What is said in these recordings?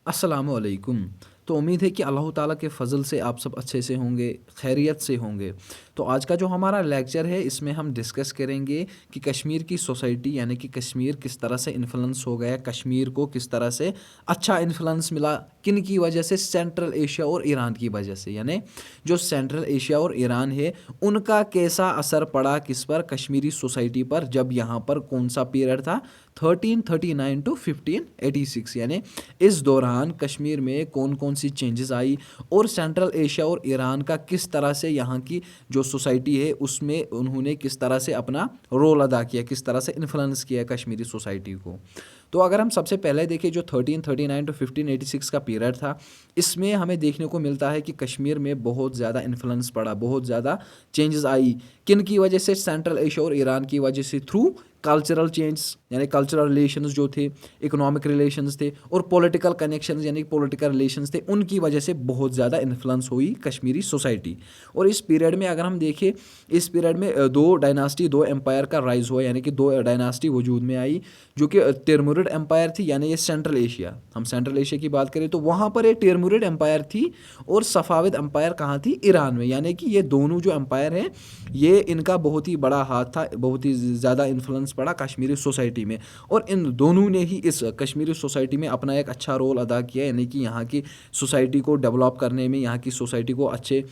अस्सलामु अलैकुम। तो उम्मीद है कि अल्लाह ताला के फ़ज़ल से आप सब अच्छे से होंगे, खैरियत से होंगे। तो आज का जो हमारा लेक्चर है इसमें हम डिस्कस करेंगे कि कश्मीर की सोसाइटी यानी कि कश्मीर किस तरह से इन्फ्लुएंस हो गया, कश्मीर को किस तरह से अच्छा इन्फ्लुएंस मिला, किन की वजह से, सेंट्रल एशिया और ईरान की वजह से। यानी जो सेंट्रल एशिया और ईरान है उनका कैसा असर पड़ा किस पर, कश्मीरी सोसाइटी पर, जब यहाँ पर कौन सा पीरियड था 1339 टू 1586, यानी इस दौरान कश्मीर में कौन कौन सी चेंजेस आई और सेंट्रल एशिया और ईरान का किस तरह से यहाँ की जो सोसाइटी है उसमें उन्होंने किस तरह से अपना रोल अदा किया, किस तरह से इन्फ्लुएंस किया कश्मीरी सोसाइटी को। तो अगर हम सबसे पहले देखें जो 1339 टू 1586 का पीरियड था, इसमें हमें देखने को मिलता है कि कश्मीर में बहुत ज़्यादा इन्फ्लुएंस पड़ा, बहुत ज़्यादा चेंजेस आई। किन की वजह से? सेंट्रल एशिया और ईरान की वजह से, थ्रू कल्चरल चेंज यानी कल्चरल रिलेशंस जो थे, इकोनॉमिक रिलेशंस थे और पॉलिटिकल कनेक्शंस यानी पॉलिटिकल रिलेशंस थे, उनकी वजह से बहुत ज़्यादा इन्फ्लुएंस हुई कश्मीरी सोसाइटी। और इस पीरियड में अगर हम देखें, इस पीरियड में दो डायनास्टी, दो एम्पायर का राइज हुआ, यानी कि दो डायनास्टी वजूद में आई, जो कि तिरमुरिड एम्पायर थी, यानी ये सेंट्रल एशिया, हम सेंट्रल एशिया की बात करें तो वहाँ पर ये तिरमुरिड एम्पायर थी, और सफ़ाविद एम्पायर कहाँ थी? ईरान में। यानी कि ये दोनों जो एम्पायर हैं ये इनका बहुत ही बड़ा हाथ था, बहुत ही ज़्यादा इन्फ्लुएंस पड़ा कश्मीरी सोसाइटी में, और इन दोनों ने ही इस कश्मीरी सोसाइटी में अपना एक अच्छा रोल अदा किया, यानी कि यहाँ की सोसाइटी को डेवलप करने में, यहाँ की सोसाइटी को अच्छे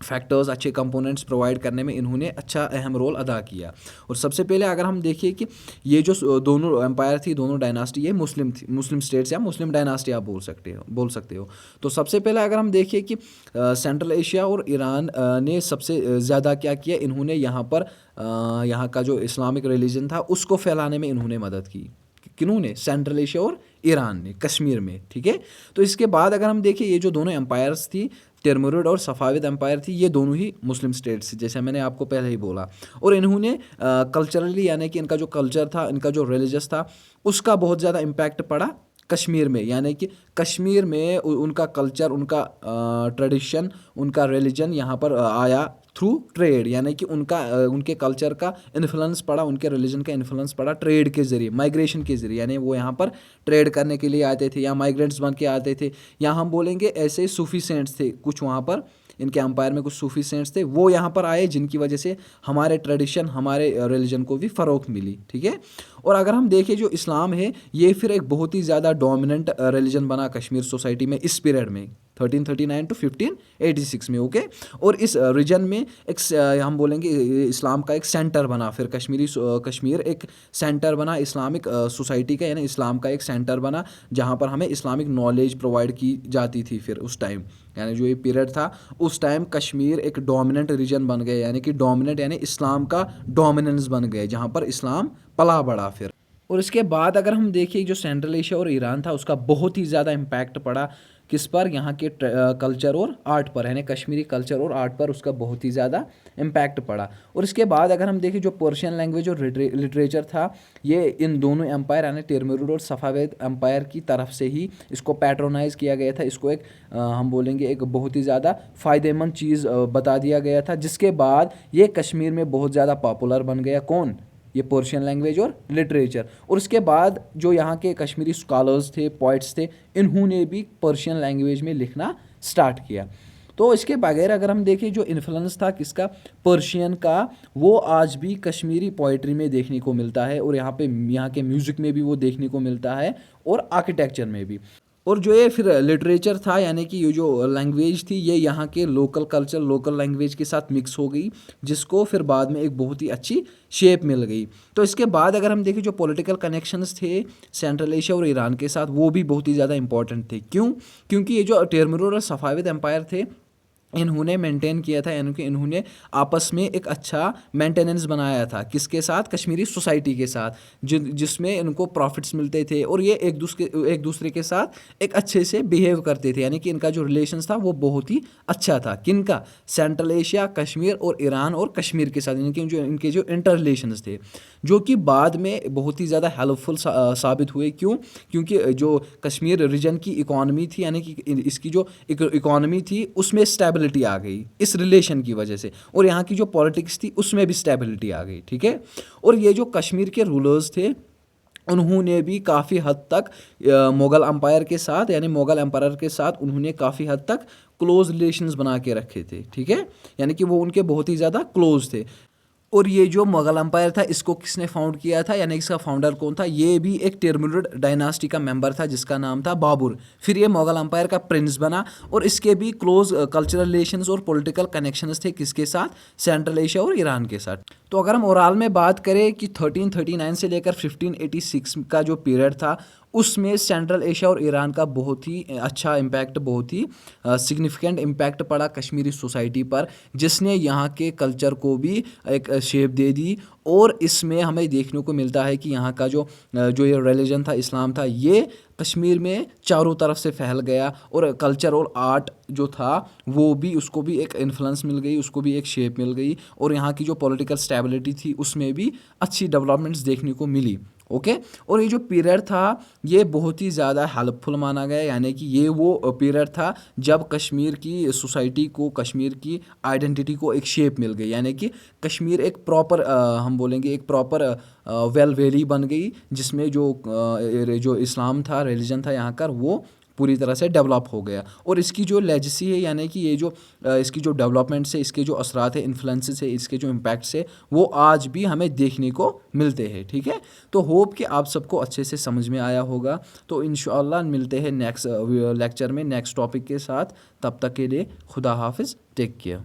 फैक्टर्स, अच्छे कंपोनेंट्स प्रोवाइड करने में इन्होंने अच्छा अहम रोल अदा किया। और सबसे पहले अगर हम देखिए कि ये जो दोनों एम्पायर थी, दोनों डायनास्टी, ये मुस्लिम थी, मुस्लिम स्टेट्स या मुस्लिम डायनास्टी आप बोल सकते हो। तो सबसे पहले अगर हम देखिए कि सेंट्रल एशिया और ईरान ने सबसे ज़्यादा क्या किया, इन्होंने यहाँ पर यहाँ का जो इस्लामिक रिलीजन था उसको फैलाने में इन्होंने मदद की। किन्होंने? सेंट्रल एशिया और ईरान ने, कश्मीर में। ठीक है। तो इसके बाद अगर हम देखें, ये जो दोनों एम्पायर्स थी, तिरमुरिड और सफ़ाविद एम्पायर थी, ये दोनों ही मुस्लिम स्टेट्स, जैसे मैंने आपको पहले ही बोला। और इन्होंने कल्चरली यानी कि इनका जो कल्चर था, इनका जो रिलीजस था, उसका बहुत ज़्यादा इम्पैक्ट पड़ा कश्मीर में। यानी कि कश्मीर में उनका कल्चर, उनका ट्रेडिशन, उनका रिलीजन यहाँ पर आया थ्रू ट्रेड, यानी कि उनके कल्चर का इन्फ्लुएंस पड़ा, उनके रिलीजन का इन्फ्लुएंस पड़ा ट्रेड के ज़रिए, माइग्रेशन के ज़रिए। यानी वो यहाँ पर ट्रेड करने के लिए आते थे या माइग्रेंट्स बन के आते थे, या हम बोलेंगे ऐसे सूफी सेंट्स थे कुछ वहाँ पर, इनके एम्पायर में कुछ सूफी सेंट्स थे, वो यहाँ पर आए, जिनकी वजह से हमारे ट्रेडिशन, हमारे रिलीजन को भी फ़रोग मिली। ठीक है। और अगर हम देखें, जो इस्लाम है ये फिर एक बहुत ही ज़्यादा डोमिनेंट रिलीजन बना कश्मीर सोसाइटी में इस पीरियड में, 1339 टू 1586 में। ओके। और इस रीजन में एक हम बोलेंगे इस्लाम का एक सेंटर बना, फिर कश्मीर एक सेंटर बना इस्लामिक सोसाइटी का, यानी इस्लाम का एक सेंटर बना जहाँ पर हमें इस्लामिक नॉलेज प्रोवाइड की जाती थी। फिर उस टाइम, यानी जो ये पीरियड था, उस टाइम कश्मीर एक डोमिनेंट रीजन बन गया, यानी कि डोमिनेंट यानी इस्लाम का डोमिनेंस बन गया, जहाँ पर इस्लाम पला बढ़ा फिर। और इसके बाद अगर हम देखें, जो सेंट्रल एशिया और ईरान था उसका बहुत ही ज़्यादा इम्पैक्ट पड़ा किस पर? यहाँ के कल्चर और आर्ट पर, यानी कश्मीरी कल्चर और आर्ट पर उसका बहुत ही ज़्यादा इम्पैक्ट पड़ा। और इसके बाद अगर हम देखें, जो पर्शियन लैंग्वेज और लिटरेचर था, ये इन दोनों एम्पायर यानी तिरमुरिड और सफ़ाविद एम्पायर की तरफ से ही इसको पैट्रोनाइज़ किया गया था। इसको एक हम बोलेंगे एक बहुत ही ज़्यादा फ़ायदेमंद चीज़ बता दिया गया था, जिसके बाद ये कश्मीर में बहुत ज़्यादा पॉपुलर बन गया। कौन? ये पर्शियन लैंग्वेज और लिटरेचर। और उसके बाद जो यहाँ के कश्मीरी स्कॉलर्स थे, पोइट्स थे, इन्होंने भी पर्शियन लैंग्वेज में लिखना स्टार्ट किया। तो इसके बगैर अगर हम देखें, जो इन्फ्लुएंस था किसका? पर्शियन का, वो आज भी कश्मीरी पोइट्री में देखने को मिलता है, और यहाँ के म्यूज़िक में भी वो देखने को मिलता है, और आर्किटेक्चर में भी। और जो ये फिर लिटरेचर था, यानी कि ये जो लैंग्वेज थी, ये यहाँ के लोकल कल्चर, लोकल लैंग्वेज के साथ मिक्स हो गई, जिसको फिर बाद में एक बहुत ही अच्छी शेप मिल गई। तो इसके बाद अगर हम देखें, जो पॉलिटिकल कनेक्शंस थे सेंट्रल एशिया और ईरान के साथ, वो भी बहुत ही ज़्यादा इंपॉर्टेंट थे। क्यों? क्योंकि ये जो तिरमुरिड और सफ़ाविद एम्पायर थे, इन्होंने मेंटेन किया था, यानी कि इन्होंने आपस में एक अच्छा मेंटेनेंस बनाया था। किसके साथ? कश्मीरी सोसाइटी के साथ, जिसमें इनको प्रॉफिट्स मिलते थे, और ये एक दूसरे के साथ एक अच्छे से बिहेव करते थे, यानी कि इनका जो रिलेशंस था वो बहुत ही अच्छा था। किनका? सेंट्रल एशिया, कश्मीर और ईरान और कश्मीर के साथ, यानी कि जो इनके जो इंटर रिलेशंस थे, जो कि बाद में बहुत ही ज़्यादा हेल्पफुल साबित हुए। क्यों? क्योंकि जो कश्मीर रीजन की इकॉनमी थी, यानी कि इसकी जो इकॉनमी थी, उसमें स्टेबिलिटी आ गई इस रिलेशन की वजह से, और यहाँ की जो पॉलिटिक्स थी उसमें भी स्टेबिलिटी आ गई। ठीक है। और ये जो कश्मीर के रूलर्स थे, उन्होंने भी काफ़ी हद तक मुग़ल अम्पायर के साथ यानी मुग़ल एम्पायर के साथ उन्होंने काफ़ी हद तक क्लोज़ रिलेशंस बना के रखे थे, ठीक है। यानी कि वो उनके बहुत ही ज़्यादा क्लोज़ थे। और ये जो मुग़ल अम्पायर था इसको किसने फाउंड किया था, यानी इसका फाउंडर कौन था? ये भी एक तिमुरिड डायनास्टी का मेंबर था जिसका नाम था बाबर। फिर ये मुग़ल अम्पायर का प्रिंस बना और इसके भी क्लोज कल्चरल रिलेशंस और पॉलिटिकल कनेक्शंस थे किसके साथ? सेंट्रल एशिया और ईरान के साथ। तो अगर हम ओवरऑल में बात करें कि 1339 से लेकर 1586 का जो पीरियड था उसमें सेंट्रल एशिया और ईरान का बहुत ही अच्छा इम्पैक्ट, बहुत ही सिग्निफिकेंट इम्पैक्ट पड़ा कश्मीरी सोसाइटी पर, जिसने यहाँ के कल्चर को भी एक शेप दे दी। और इसमें हमें देखने को मिलता है कि यहाँ का जो ये रिलीजन था, इस्लाम था, ये कश्मीर में चारों तरफ से फैल गया और कल्चर और आर्ट जो था वो भी, उसको भी एक इन्फ्लुएंस मिल गई, उसको भी एक शेप मिल गई और यहाँ की जो पॉलिटिकल स्टेबिलिटी थी उसमें भी अच्छी डेवलपमेंट्स देखने को मिली। ओके। और ये जो पीरियड था ये बहुत ही ज़्यादा हेल्पफुल माना गया, यानी कि ये वो पीरियड था जब कश्मीर की सोसाइटी को, कश्मीर की आइडेंटिटी को एक शेप मिल गई, यानी कि कश्मीर एक प्रॉपर हम बोलेंगे एक प्रॉपर वेल वैली बन गई, जिसमें जो इस्लाम था, रिलीजन था यहाँ का, वो पूरी तरह से डेवलप हो गया। और इसकी जो लेजेसी है, यानी कि ये जो इसकी जो डेवलपमेंट्स है, इसके जो असरात है, इन्फ्लुएंसेस है, इसके जो इम्पैक्ट्स है, वो आज भी हमें देखने को मिलते हैं, ठीक है। तो होप कि आप सबको अच्छे से समझ में आया होगा। तो इंशाअल्लाह मिलते हैं नेक्स्ट लेक्चर में नेक्स्ट टॉपिक के साथ। तब तक के लिए खुदा हाफिज़, टेक केयर।